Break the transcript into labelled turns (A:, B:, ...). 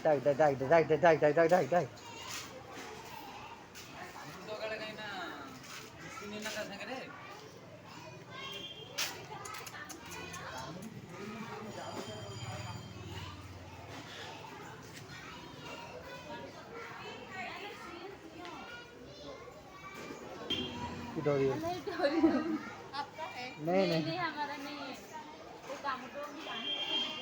A: डाक डाक डाक डाक डाक डाक डाक डाक डाक डाक डोरी
B: नहीं डोरी आपका है
A: नहीं नहीं
B: नहीं हमारा नहीं है वो काम तो हम जानते हैं।